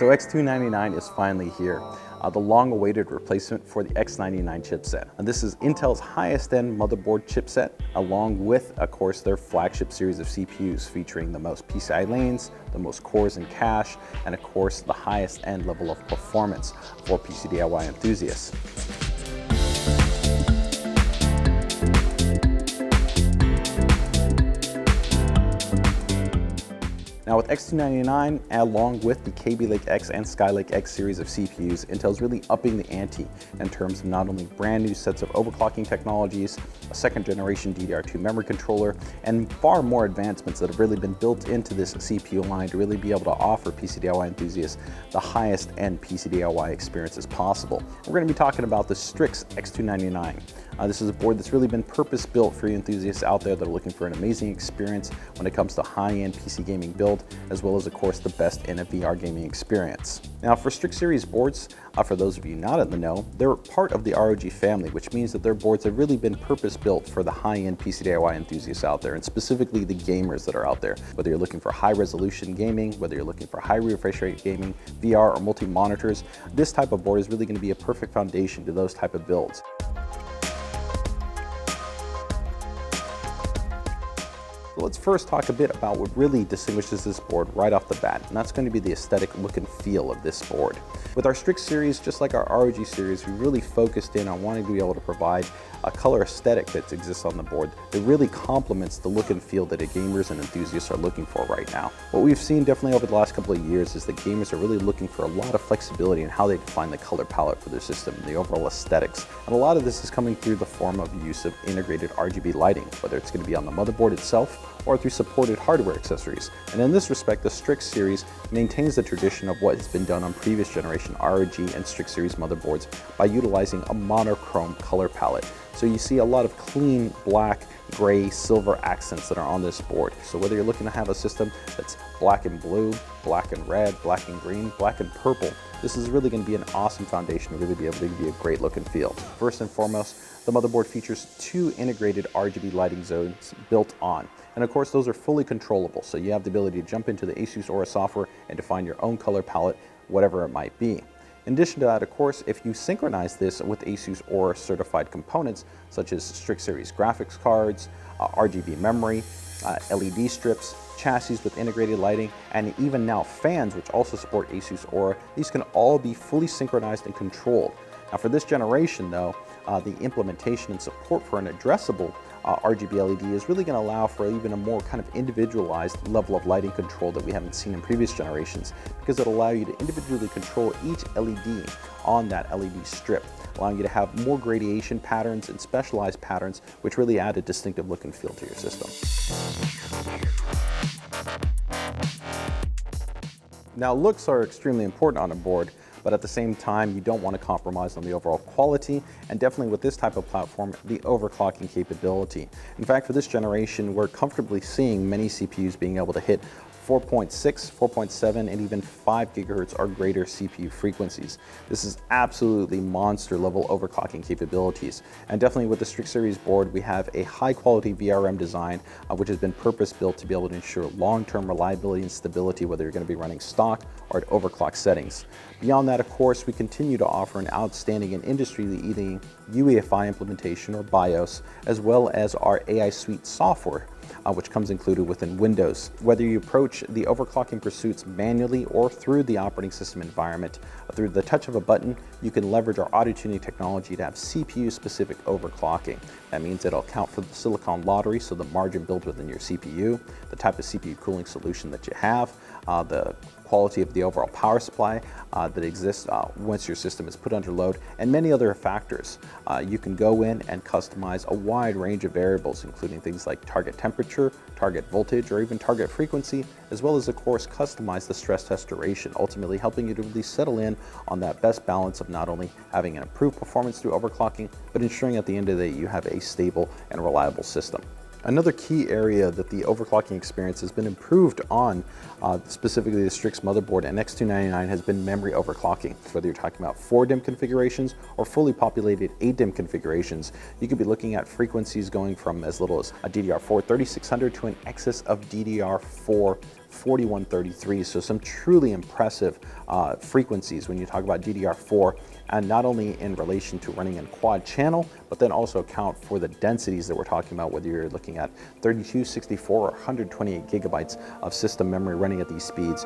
So X299 is finally here, the long-awaited replacement for the X99 chipset. And this is Intel's highest-end motherboard chipset, along with, of course, their flagship series of CPUs featuring the most PCI lanes, the most cores in cache, and of course, the highest-end level of performance for PC DIY enthusiasts. Now with X299, along with the Kaby Lake X and Skylake X series of CPUs, Intel's really upping the ante in terms of not only brand new sets of overclocking technologies, a second generation DDR2 memory controller, and far more advancements that have really been built into this CPU line to really be able to offer PC DIY enthusiasts the highest end PC DIY experiences possible. We're going to be talking about the Strix X299. This is a board that's really been purpose-built for you enthusiasts out there that are looking for an amazing experience when it comes to high-end PC gaming build, as well as, of course, the best in a VR gaming experience. Now, for Strix series boards, for those of you not in the know, they're part of the ROG family, which means that their boards have really been purpose-built for the high-end PC DIY enthusiasts out there, and specifically the gamers that are out there. Whether you're looking for high-resolution gaming, whether you're looking for high refresh rate gaming, VR or multi-monitors, this type of board is really going to be a perfect foundation to those type of builds. Let's first talk a bit about what really distinguishes this board right off the bat, and that's going to be the aesthetic look and feel of this board. With our Strix series, just like our ROG series, we really focused in on wanting to be able to provide a color aesthetic that exists on the board that really complements the look and feel that gamers and enthusiasts are looking for right now. What we've seen definitely over the last couple of years is that gamers are really looking for a lot of flexibility in how they define the color palette for their system and the overall aesthetics. And a lot of this is coming through the form of use of integrated RGB lighting, whether it's going to be on the motherboard itself or through supported hardware accessories. And in this respect, the Strix series maintains the tradition of what has been done on previous generation ROG and Strix series motherboards by utilizing a monochrome color palette. So you see a lot of clean black, gray, silver accents that are on this board. So whether you're looking to have a system that's black and blue, black and red, black and green, black and purple, this is really going to be an awesome foundation to really be able to give you a great look and feel. First and foremost, the motherboard features 2 integrated Rgb lighting zones built on. And of course, those are fully controllable, so you have the ability to jump into the ASUS Aura software and define your own color palette, whatever it might be. In addition to that, of course, if you synchronize this with ASUS Aura certified components, such as Strix series graphics cards, RGB memory, LED strips, chassis with integrated lighting, and even now fans, which also support ASUS Aura, these can all be fully synchronized and controlled. Now for this generation though, the implementation and support for an addressable RGB LED is really going to allow for even a more kind of individualized level of lighting control that we haven't seen in previous generations, because it'll allow you to individually control each LED on that LED strip, allowing you to have more gradation patterns and specialized patterns, which really add a distinctive look and feel to your system. Now, looks are extremely important on a board, but at the same time, you don't want to compromise on the overall quality, and definitely with this type of platform, the overclocking capability. In fact, for this generation, we're comfortably seeing many CPUs being able to hit 4.6, 4.7, and even 5 gigahertz or greater CPU frequencies. This is absolutely monster level overclocking capabilities. And definitely with the Strix series board, we have a high quality VRM design, which has been purpose built to be able to ensure long-term reliability and stability, whether you're going to be running stock or at overclock settings. Beyond that, of course, we continue to offer an outstanding and industry-leading UEFI implementation or BIOS, as well as our AI Suite software, which comes included within Windows. Whether you approach the overclocking pursuits manually or through the operating system environment, through the touch of a button, you can leverage our auto-tuning technology to have CPU-specific overclocking. That means it'll account for the silicon lottery, so the margin built within your CPU, the type of CPU cooling solution that you have, the quality of the overall power supply that exists once your system is put under load, and many other factors. You can go in and customize a wide range of variables, including things like target temperature, target voltage, or even target frequency, as well as, of course, customize the stress test duration, ultimately helping you to really settle in on that best balance of not only having an improved performance through overclocking, but ensuring at the end of the day you have a stable and reliable system. Another key area that the overclocking experience has been improved on, specifically the Strix motherboard and X299, has been memory overclocking. Whether you're talking about 4 DIMM configurations or fully populated 8 DIMM configurations, you could be looking at frequencies going from as little as a DDR4 3600 to an excess of DDR4 4133. So some truly impressive frequencies when you talk about DDR4, and not only in relation to running in quad channel, but then also account for the densities that we're talking about, whether you're looking at 32, 64, or 128 gigabytes of system memory running at these speeds.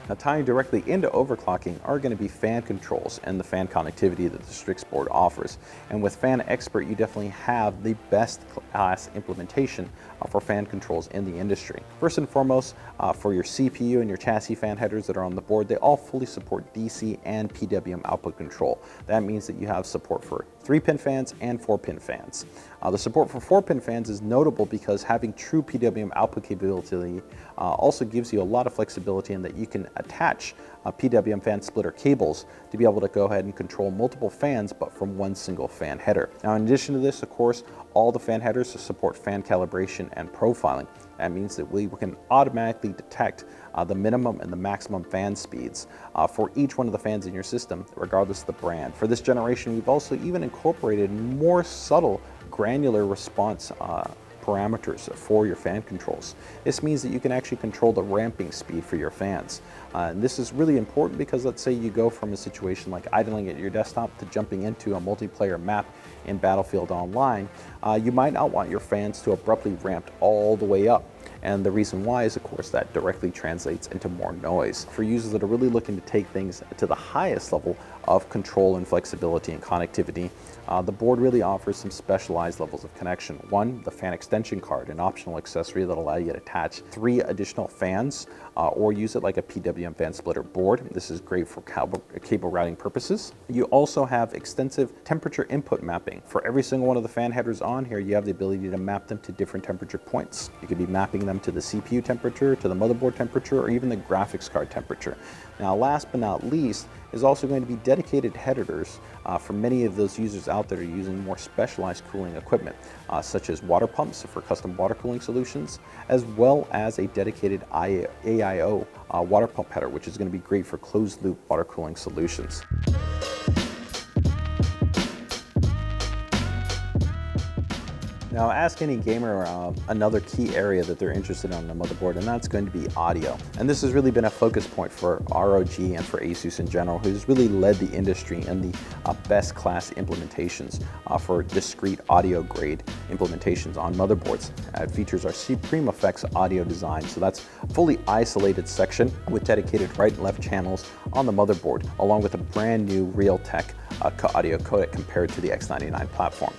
Now, tying directly into overclocking are going to be fan controls and the fan connectivity that the Strix board offers. And with Fan Expert, you definitely have the best class implementation for fan controls in the industry. First and foremost, for your CPU and your chassis fan headers that are on the board, they all fully support DC and PWM output control. That means that you have support for 3-pin fans and 4-pin fans. The support for 4-pin fans is notable because having true PWM output capability also gives you a lot of flexibility in that you can attach PWM fan splitter cables to be able to go ahead and control multiple fans, but from one single fan header. Now, in addition to this, of course, all the fan headers support fan calibration and profiling. That means that we can automatically detect the minimum and the maximum fan speeds for each one of the fans in your system, regardless of the brand. For this generation, we've also even incorporated more subtle granular response parameters for your fan controls. This means that you can actually control the ramping speed for your fans. And this is really important because let's say you go from a situation like idling at your desktop to jumping into a multiplayer map in Battlefield Online. You might not want your fans to abruptly ramp all the way up. And the reason why is, of course, that directly translates into more noise. For users that are really looking to take things to the highest level of control and flexibility and connectivity, the board really offers some specialized levels of connection. One, the fan extension card, an optional accessory that allows you to attach 3 additional fans or use it like a PWM fan splitter board. This is great for cable routing purposes. You also have extensive temperature input mapping. For every single one of the fan headers on here, you have the ability to map them to different temperature points. You could be mapping them to the CPU temperature, to the motherboard temperature, or even the graphics card temperature. Now, last but not least, is also going to be dedicated headers for many of those users out there using more specialized cooling equipment, such as water pumps for custom water cooling solutions, as well as a dedicated AIO water pump header, which is going to be great for closed loop water cooling solutions. Now, ask any gamer another key area that they're interested in on the motherboard, and that's going to be audio. And this has really been a focus point for ROG and for ASUS in general, who's really led the industry in the best class implementations for discrete audio grade implementations on motherboards. It features our Supreme Effects audio design, so that's a fully isolated section with dedicated right and left channels on the motherboard, along with a brand new Realtek audio codec compared to the X99 platform.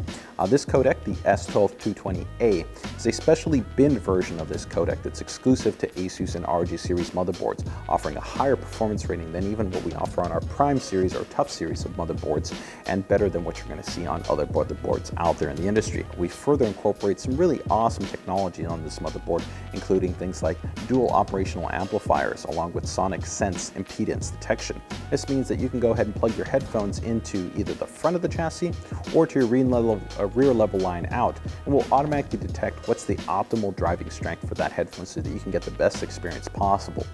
This codec, the S12220-A, is a specially binned version of this codec that's exclusive to ASUS and ROG series motherboards, offering a higher performance rating than even what we offer on our Prime series or Tough series of motherboards, and better than what you're going to see on other motherboards out there in the industry. We further incorporate some really awesome technology on this motherboard, including things like dual operational amplifiers along with sonic sense impedance detection. This means that you can go ahead and plug your headphones into either the front of the chassis or to your rear level line out, and will automatically detect what's the optimal driving strength for that headphone so that you can get the best experience possible.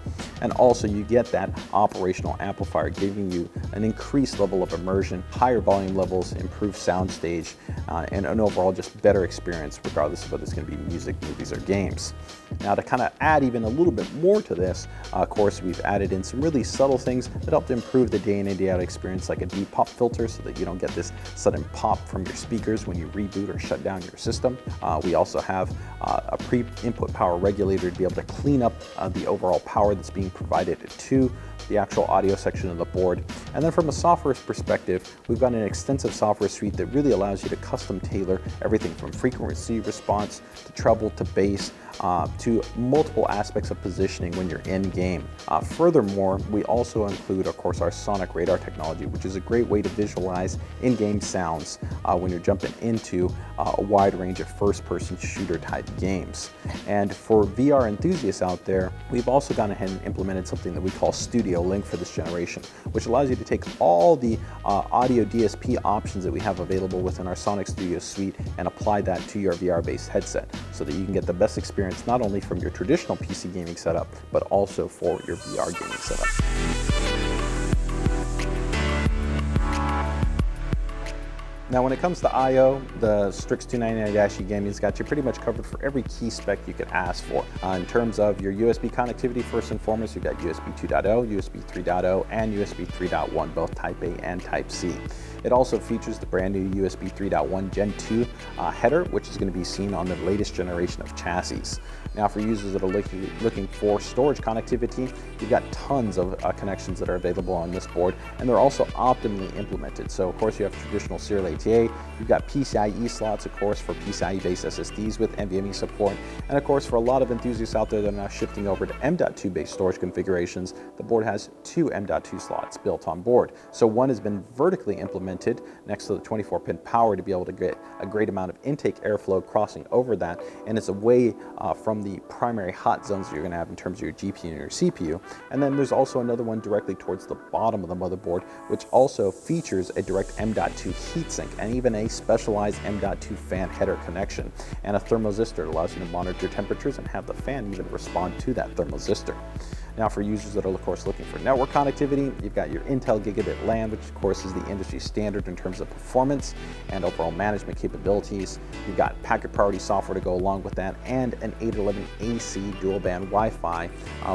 And also you get that operational amplifier giving you an increased level of immersion, higher volume levels, improved sound stage, and an overall just better experience regardless of whether it's going to be music, movies, or games. Now, to kind of add even a little bit more to this, of course, we've added in some really subtle things that help to improve the day in and day out experience, like a deep pop filter so that you don't get this sudden pop from your speakers when you reboot or shut down your system. We also have a pre-input power regulator to be able to clean up the overall power that's being provided to the actual audio section of the board. And then from a software perspective, we've got an extensive software suite that really allows you to custom tailor everything from frequency response to treble to bass to multiple aspects of positioning when you're in game. Furthermore, we also include, of course, our sonic radar technology, which is a great way to visualize in-game sounds when you're jumping into a wide range of first-person shooter type games. And for VR enthusiasts out there, we've also gone ahead and implemented something that we call Studio Audio link for this generation, which allows you to take all the audio DSP options that we have available within our Sonic Studio suite and apply that to your VR-based headset so that you can get the best experience not only from your traditional PC gaming setup, but also for your VR gaming setup. Now when it comes to I/O, the Strix X299-E gaming's got you pretty much covered for every key spec you could ask for. In terms of your USB connectivity, first and foremost, you've got USB 2.0, USB 3.0, and USB 3.1, both Type A and Type C. It also features the brand new USB 3.1 Gen 2 header, which is going to be seen on the latest generation of chassis. Now for users that are looking for storage connectivity, you've got tons of connections that are available on this board, and they're also optimally implemented. So of course you have traditional serial ATA, you've got PCIe slots, of course, for PCIe-based SSDs with NVMe support, and of course for a lot of enthusiasts out there that are now shifting over to M.2 based storage configurations, the board has 2 M.2 slots built on board. So one has been vertically implemented next to the 24-pin power to be able to get a great amount of intake airflow crossing over that, and it's away from the primary hot zones that you're going to have in terms of your GPU and your CPU. And then there's also another one directly towards the bottom of the motherboard, which also features a direct M.2 heatsink and even a specialized M.2 fan header connection and a thermosistor that allows you to monitor temperatures and have the fan even respond to that thermosistor. Now for users that are of course looking for network connectivity, you've got your Intel Gigabit LAN, which of course is the industry standard in terms of performance and overall management capabilities. You've got packet priority software to go along with that, and an 811 AC dual band Wi-Fi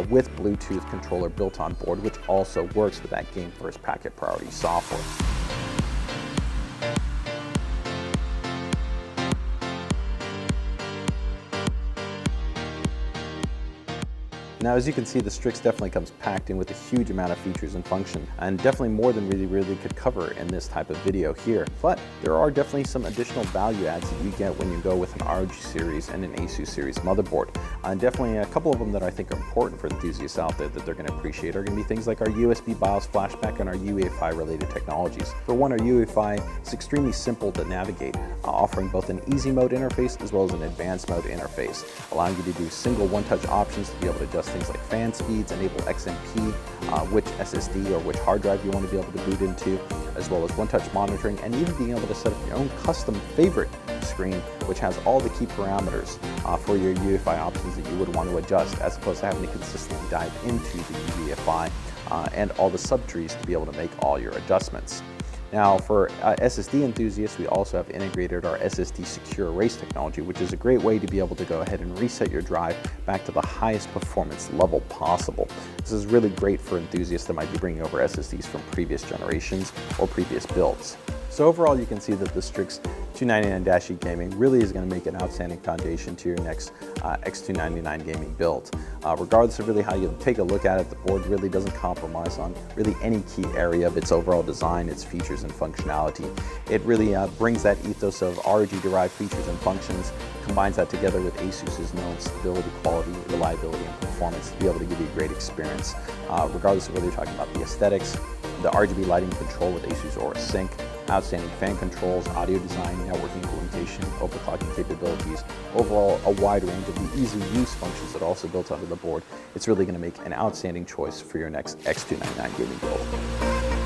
with Bluetooth controller built on board, which also works with that game first packet priority software. Now, as you can see, the Strix definitely comes packed in with a huge amount of features and function, and definitely more than really could cover in this type of video here. But there are definitely some additional value adds that you get when you go with an ROG series and an ASUS series motherboard. And definitely a couple of them that I think are important for enthusiasts out there that they're going to appreciate are going to be things like our USB BIOS flashback and our UEFI related technologies. For one, our UEFI is extremely simple to navigate, offering both an easy mode interface as well as an advanced mode interface, allowing you to do single one-touch options to be able to adjust things like fan speeds, enable XMP, which SSD or which hard drive you want to be able to boot into, as well as one-touch monitoring, and even being able to set up your own custom favorite screen, which has all the key parameters for your UEFI options that you would want to adjust, as opposed to having to consistently dive into the UEFI and all the subtrees to be able to make all your adjustments. Now for SSD enthusiasts, we also have integrated our SSD Secure Erase technology, which is a great way to be able to go ahead and reset your drive back to the highest performance level possible. This is really great for enthusiasts that might be bringing over SSDs from previous generations or previous builds. So overall, you can see that the Strix X299-E gaming really is going to make an outstanding foundation to your next X299 gaming build. Regardless of really how you take a look at it, the board really doesn't compromise on really any key area of its overall design, its features and functionality. It really brings that ethos of ROG-derived features and functions, combines that together with ASUS's known stability, quality, reliability, and performance to be able to give you a great experience. Regardless of whether you're talking about the aesthetics, the Rgb lighting control with ASUS Aura Sync, outstanding fan controls, audio design, network implementation, overclocking capabilities, overall a wide range of the easy use functions that are also built onto the board. It's really going to make an outstanding choice for your next X299 gaming build.